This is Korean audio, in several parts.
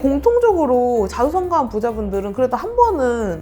공통적으로 자수성가한 부자분들은 그래도 한 번은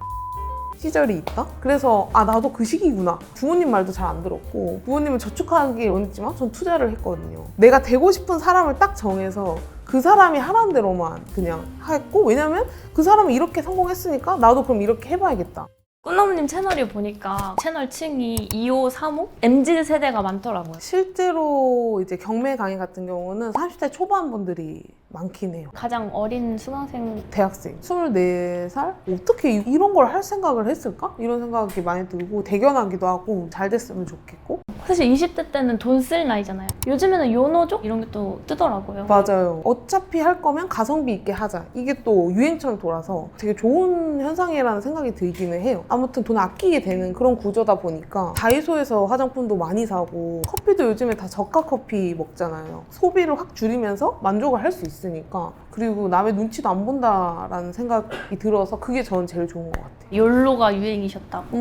시절이 있다? 그래서 나도 그 시기구나. 부모님 말도 잘 안 들었고 부모님은 저축하기 원했지만 전 투자를 했거든요. 내가 되고 싶은 사람을 딱 정해서 그 사람이 하라는 대로만 그냥 했고, 왜냐면 그 사람이 이렇게 성공했으니까 나도 그럼 이렇게 해봐야겠다. 꿈나무님 채널이 보니까 채널 층이 25, 35? MZ 세대가 많더라고요. 실제로 이제 경매 강의 같은 경우는 30대 초반 분들이 많긴 해요. 가장 어린 수강생 대학생 24살? 어떻게 이런 걸 할 생각을 했을까? 이런 생각이 많이 들고 대견하기도 하고 잘 됐으면 좋겠고. 사실 20대 때는 돈 쓸 나이잖아요. 요즘에는 요노족? 이런 게 또 뜨더라고요. 맞아요. 어차피 할 거면 가성비 있게 하자. 이게 또 유행처럼 돌아서 되게 좋은 현상이라는 생각이 들기는 해요. 아무튼 돈 아끼게 되는 그런 구조다 보니까 다이소에서 화장품도 많이 사고 커피도 요즘에 다 저가 커피 먹잖아요. 소비를 확 줄이면서 만족을 할 수 있으니까. 그리고 남의 눈치도 안 본다라는 생각이 들어서 그게 저는 제일 좋은 것 같아요. 욜로가 유행이셨다고.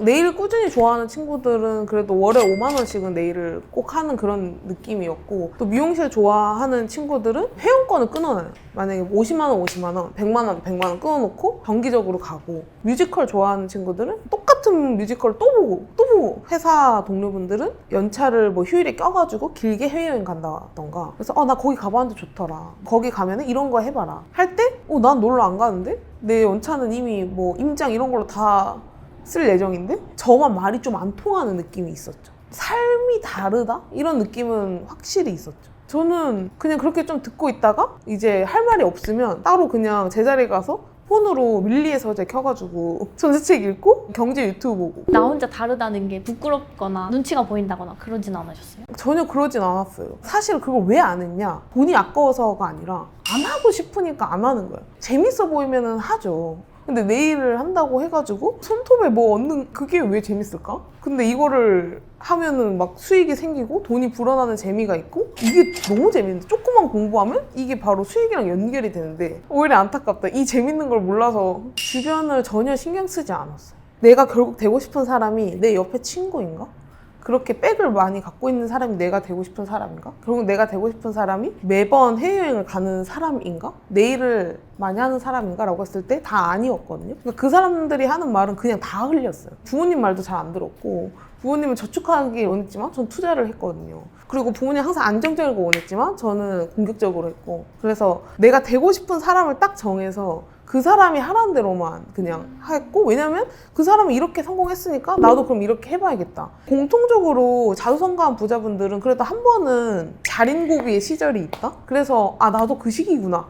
네일 꾸준히 좋아하는 친구들은 그래도 월에 5만 원씩은 네일을 꼭 하는 그런 느낌이었고, 또 미용실 좋아하는 친구들은 회원권을 끊어놔요. 만약에 50만 원, 50만 원, 100만 원, 100만 원 끊어놓고 정기적으로 가고, 뮤지컬 좋아하는 친구들은 똑같은 뮤지컬을 또 보고 회사 동료분들은 연차를 뭐 휴일에 껴가지고 길게 해외여행 간다던가. 그래서 나 거기 가봤는데 좋더라. 거기 가면은 이런 거 해봐라. 할 때 난 놀러 안 가는데? 내 연차는 이미 뭐 임장 이런 걸로 다 쓸 예정인데? 저만 말이 좀 안 통하는 느낌이 있었죠. 삶이 다르다? 이런 느낌은 확실히 있었죠. 저는 그냥 그렇게 좀 듣고 있다가 이제 할 말이 없으면 따로 그냥 제자리에 가서 폰으로 밀리의 서재 켜가지고 전세책 읽고 경제 유튜브 보고. 나 혼자 다르다는 게 부끄럽거나 눈치가 보인다거나 그러진 않으셨어요? 전혀 그러진 않았어요. 사실 그걸 왜 안 했냐? 돈이 아까워서가 아니라 안 하고 싶으니까 안 하는 거예요. 재밌어 보이면은 하죠. 근데 네일을 한다고 해가지고 손톱에 뭐 얻는 그게 왜 재밌을까? 근데 이거를 하면은 막 수익이 생기고 돈이 불어나는 재미가 있고 이게 너무 재밌는데, 조금만 공부하면 이게 바로 수익이랑 연결이 되는데 오히려 안타깝다. 이 재밌는 걸 몰라서 주변을 전혀 신경 쓰지 않았어요. 내가 결국 되고 싶은 사람이 내 옆에 친구인가? 그렇게 백을 많이 갖고 있는 사람이 내가 되고 싶은 사람인가? 결국 내가 되고 싶은 사람이 매번 해외여행을 가는 사람인가? 네일을 많이 하는 사람인가? 라고 했을 때 다 아니었거든요. 그러니까 그 사람들이 하는 말은 그냥 다 흘렸어요. 부모님 말도 잘 안 들었고, 부모님은 저축하기 원했지만 전 투자를 했거든요. 그리고 부모님 항상 안정적인 거 원했지만 저는 공격적으로 했고, 그래서 내가 되고 싶은 사람을 딱 정해서 그 사람이 하라는 대로만 그냥 했고, 왜냐면 그 사람이 이렇게 성공했으니까 나도 그럼 이렇게 해봐야겠다. 공통적으로 자수성가한 부자분들은 그래도 한 번은 자린고비의 시절이 있다? 그래서 나도 그 시기구나.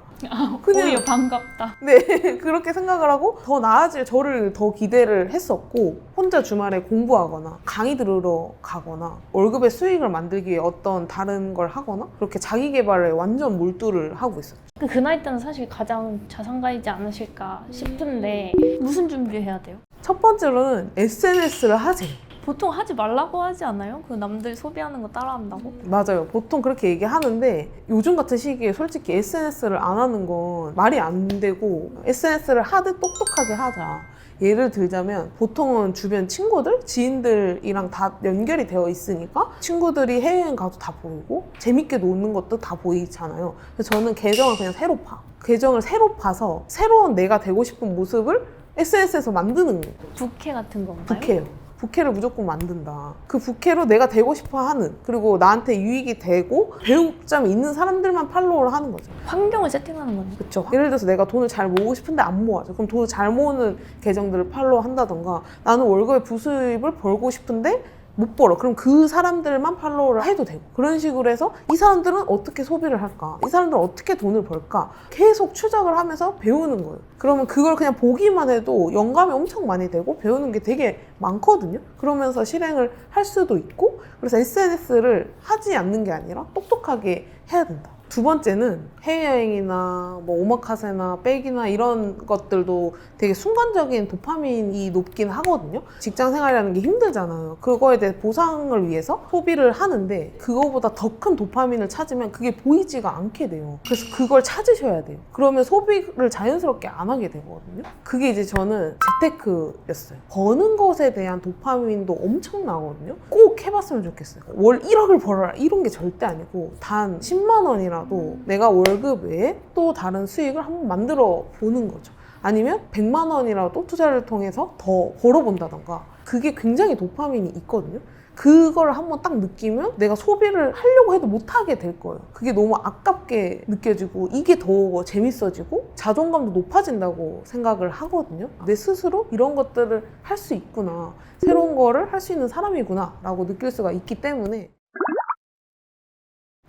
오히려 반갑다. 네, 그렇게 생각을 하고 더 나아질 저를 더 기대를 했었고, 혼자 주말에 공부하거나 강의 들으러 가거나 월급의 수익을 만들기 위해 어떤 다른 걸 하거나 그렇게 자기 개발에 완전 몰두를 하고 있었죠. 그 나이 때는 사실 가장 자산가이지 않으실까 싶은데 무슨 준비해야 돼요? 첫 번째로는 SNS를 하세요. 보통 하지 말라고 하지 않아요? 그 남들 소비하는 거 따라한다고? 맞아요. 보통 그렇게 얘기하는데 요즘 같은 시기에 솔직히 SNS를 안 하는 건 말이 안 되고, SNS를 하듯 똑똑하게 하자. 예를 들자면 보통은 주변 친구들, 지인들이랑 다 연결이 되어 있으니까 친구들이 해외여행 가도 다 보이고 재밌게 노는 것도 다 보이잖아요. 그래서 저는 계정을 그냥 새로 계정을 새로 파서 새로운 내가 되고 싶은 모습을 SNS에서 만드는 거예요. 부캐 같은 건가요? 부캐요. 부캐를 무조건 만든다. 그 부캐로 내가 되고 싶어 하는, 그리고 나한테 유익이 되고 배우점이 있는 사람들만 팔로우를 하는 거죠. 환경을 세팅하는 건데. 그렇죠. 예를 들어서 내가 돈을 잘 모으고 싶은데 안 모아져. 그럼 돈을 잘 모으는 계정들을 팔로우 한다던가, 나는 월급의 부수입을 벌고 싶은데 못 벌어. 그럼 그 사람들만 팔로우를 해도 되고, 그런 식으로 해서 이 사람들은 어떻게 소비를 할까? 이 사람들은 어떻게 돈을 벌까? 계속 추적을 하면서 배우는 거예요. 그러면 그걸 그냥 보기만 해도 영감이 엄청 많이 되고 배우는 게 되게 많거든요. 그러면서 실행을 할 수도 있고, 그래서 SNS를 하지 않는 게 아니라 똑똑하게 해야 된다. 두 번째는 해외여행이나 뭐 오마카세나 백이나 이런 것들도 되게 순간적인 도파민이 높긴 하거든요. 직장 생활이라는 게 힘들잖아요. 그거에 대해 보상을 위해서 소비를 하는데 그거보다 더 큰 도파민을 찾으면 그게 보이지가 않게 돼요. 그래서 그걸 찾으셔야 돼요. 그러면 소비를 자연스럽게 안 하게 되거든요. 그게 이제 저는 재테크였어요. 버는 것에 대한 도파민도 엄청나거든요. 꼭 해봤으면 좋겠어요. 월 1억을 벌어라 이런 게 절대 아니고 단 10만 원이라 원이라도 내가 월급 외에 또 다른 수익을 한번 만들어 보는 거죠. 아니면 100만 원이라도 투자를 통해서 더 벌어본다던가. 그게 굉장히 도파민이 있거든요. 그걸 한번 딱 느끼면 내가 소비를 하려고 해도 못하게 될 거예요. 그게 너무 아깝게 느껴지고 이게 더 재밌어지고 자존감도 높아진다고 생각을 하거든요. 내 스스로 이런 것들을 할 수 있구나, 새로운 거를 할 수 있는 사람이구나 라고 느낄 수가 있기 때문에.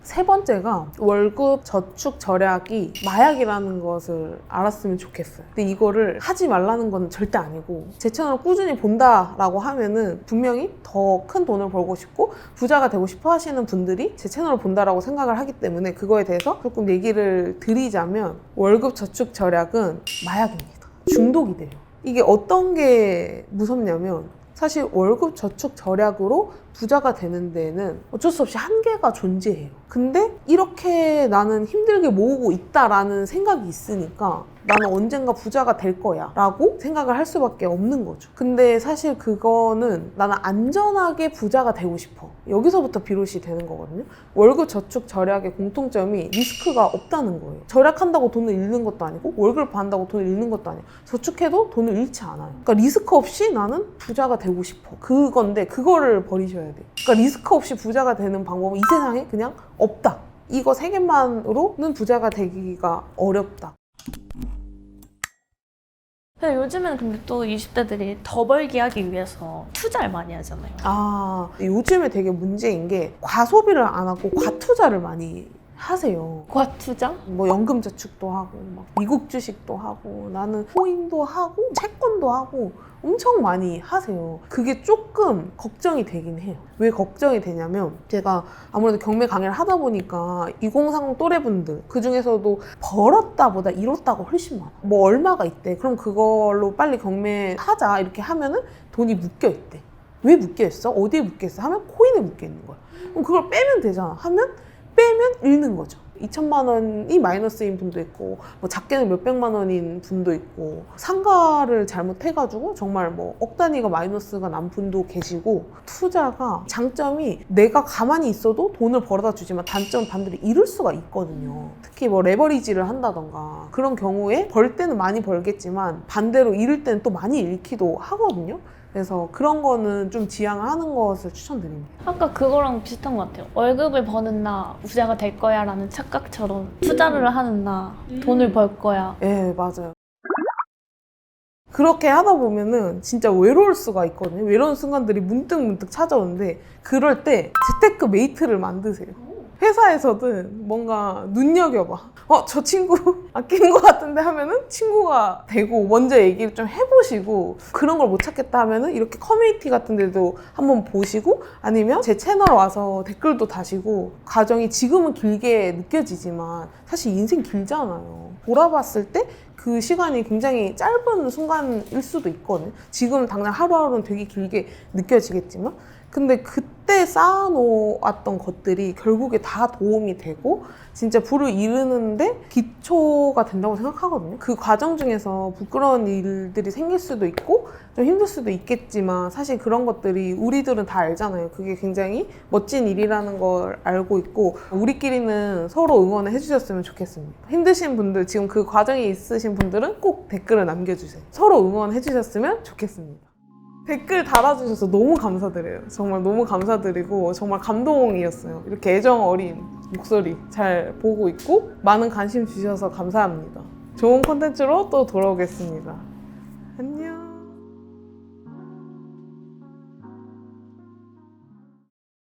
세 번째가 월급 저축 절약이 마약이라는 것을 알았으면 좋겠어요. 근데 이거를 하지 말라는 건 절대 아니고, 제 채널을 꾸준히 본다라고 하면은 분명히 더 큰 돈을 벌고 싶고 부자가 되고 싶어 하시는 분들이 제 채널을 본다라고 생각을 하기 때문에 그거에 대해서 조금 얘기를 드리자면, 월급 저축 절약은 마약입니다. 중독이 돼요. 이게 어떤 게 무섭냐면, 사실 월급 저축 절약으로 부자가 되는 데는 어쩔 수 없이 한계가 존재해요. 근데 이렇게 나는 힘들게 모으고 있다라는 생각이 있으니까 나는 언젠가 부자가 될 거야 라고 생각을 할 수밖에 없는 거죠. 근데 사실 그거는 나는 안전하게 부자가 되고 싶어, 여기서부터 비롯이 되는 거거든요. 월급 저축 절약의 공통점이 리스크가 없다는 거예요. 절약한다고 돈을 잃는 것도 아니고 월급을 받는다고 돈을 잃는 것도 아니에요. 저축해도 돈을 잃지 않아요. 그러니까 리스크 없이 나는 부자가 되고 싶어, 그건데 그거를 버리셔야 돼요. 그러니까 리스크 없이 부자가 되는 방법은 이 세상에 그냥 없다. 이거 세 개만으로는 부자가 되기가 어렵다. 근데 요즘에는 근데 또 20대들이 더 벌기 하기 위해서 투자를 많이 하잖아요. 요즘에 되게 문제인 게 과소비를 안 하고 과투자를 많이 하세요. 과투자? 뭐 연금 저축도 하고 막 미국 주식도 하고 나는 코인도 하고 채권도 하고 엄청 많이 하세요. 그게 조금 걱정이 되긴 해요. 왜 걱정이 되냐면, 제가 아무래도 경매 강의를 하다 보니까 2030 또래분들 그중에서도 벌었다 보다 잃었다가 훨씬 많아. 뭐 얼마가 있대, 그럼 그걸로 빨리 경매 하자 이렇게 하면은 돈이 묶여 있대. 왜 묶여 있어? 어디에 묶여 있어? 하면 코인에 묶여 있는 거야. 그럼 그걸 빼면 되잖아. 하면 빼면 잃는 거죠. 2천만 원이 마이너스인 분도 있고, 뭐 작게는 몇백만 원인 분도 있고, 상가를 잘못해가지고 정말 뭐 억 단위가 마이너스가 난 분도 계시고, 투자가 장점이 내가 가만히 있어도 돈을 벌어다 주지만 단점은 반대로 잃을 수가 있거든요. 특히 뭐 레버리지를 한다던가 그런 경우에 벌 때는 많이 벌겠지만 반대로 잃을 때는 또 많이 잃기도 하거든요. 그래서 그런 거는 좀 지양을 하는 것을 추천드립니다. 아까 그거랑 비슷한 것 같아요. 월급을 버는 나 부자가 될 거야 라는 착각처럼 투자를 하는 나 돈을 벌 거야. 네, 맞아요. 그렇게 하다 보면은 진짜 외로울 수가 있거든요. 외로운 순간들이 문득문득 찾아오는데, 그럴 때 재테크 메이트를 만드세요. 회사에서든 뭔가 눈여겨봐. 저 친구 아끼는 것 같은데 하면은 친구가 되고 먼저 얘기를 좀 해보시고, 그런 걸 못 찾겠다 하면은 이렇게 커뮤니티 같은 데도 한번 보시고, 아니면 제 채널 와서 댓글도 다시고. 과정이 지금은 길게 느껴지지만 사실 인생 길잖아요. 돌아봤을 때 그 시간이 굉장히 짧은 순간일 수도 있거든요. 지금 당장 하루하루는 되게 길게 느껴지겠지만, 근데 그때 쌓아놓았던 것들이 결국에 다 도움이 되고 진짜 부를 이루는데 기초가 된다고 생각하거든요. 그 과정 중에서 부끄러운 일들이 생길 수도 있고 좀 힘들 수도 있겠지만, 사실 그런 것들이 우리들은 다 알잖아요. 그게 굉장히 멋진 일이라는 걸 알고 있고, 우리끼리는 서로 응원을 해주셨으면 좋겠습니다. 힘드신 분들, 지금 그 과정에 있으신 분들은 꼭 댓글을 남겨주세요. 서로 응원해주셨으면 좋겠습니다. 댓글 달아주셔서 너무 감사드려요. 정말 너무 감사드리고 정말 감동이었어요. 이렇게 애정 어린 목소리 잘 보고 있고 많은 관심 주셔서 감사합니다. 좋은 콘텐츠로 또 돌아오겠습니다.